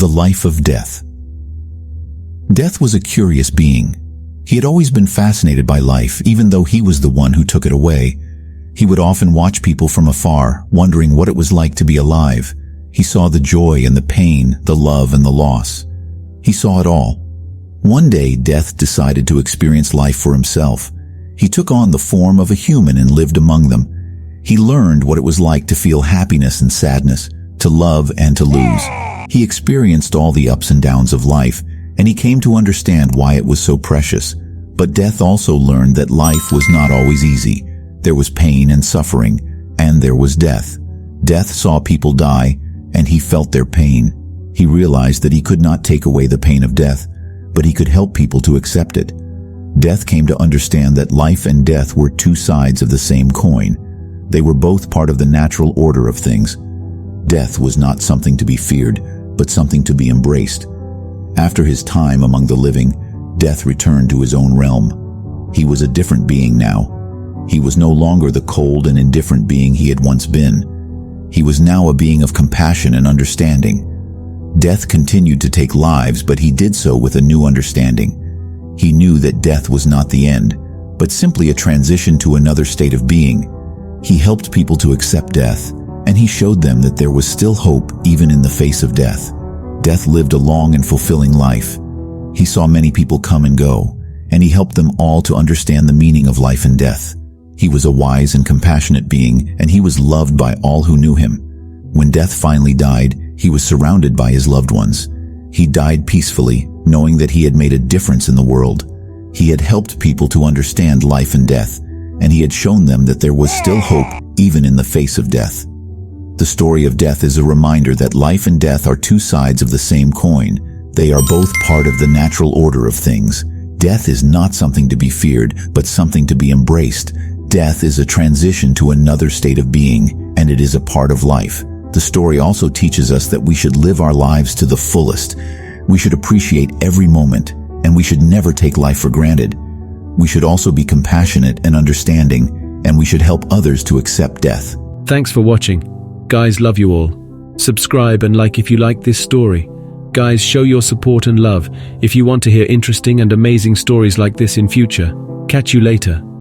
The life of death. Death was a curious being. He had always been fascinated by life, even though he was the one who took it away. He would often watch people from afar, wondering what it was like to be alive. He saw the joy and the pain, the love and the loss. He saw it all. One day, Death decided to experience life for himself. He took on the form of a human and lived among them. He learned what it was like to feel happiness and sadness, to love and to lose. He experienced all the ups and downs of life, and he came to understand why it was so precious. But Death also learned that life was not always easy. There was pain and suffering, and there was death. Death saw people die, and he felt their pain. He realized that he could not take away the pain of death, but he could help people to accept it. Death came to understand that life and death were two sides of the same coin. They were both part of the natural order of things. Death was not something to be feared, but something to be embraced. After his time among the living, Death returned to his own realm. He was a different being now. He was no longer the cold and indifferent being he had once been. He was now a being of compassion and understanding. Death continued to take lives, but he did so with a new understanding. He knew that death was not the end, but simply a transition to another state of being. He helped people to accept death, and he showed them that there was still hope even in the face of death. Death lived a long and fulfilling life. He saw many people come and go, and he helped them all to understand the meaning of life and death. He was a wise and compassionate being, and he was loved by all who knew him. When Death finally died, he was surrounded by his loved ones. He died peacefully, knowing that he had made a difference in the world. He had helped people to understand life and death, and he had shown them that there was still hope even in the face of death. The story of Death is a reminder that life and death are two sides of the same coin. They are both part of the natural order of things. Death is not something to be feared, but something to be embraced. Death is a transition to another state of being, and it is a part of life. The story also teaches us that we should live our lives to the fullest. We should appreciate every moment, and we should never take life for granted. We should also be compassionate and understanding, and we should help others to accept death. Thanks for watching. Guys, love you all. Subscribe and like if you like this story. Guys, show your support and love if you want to hear interesting and amazing stories like this in future. Catch you later.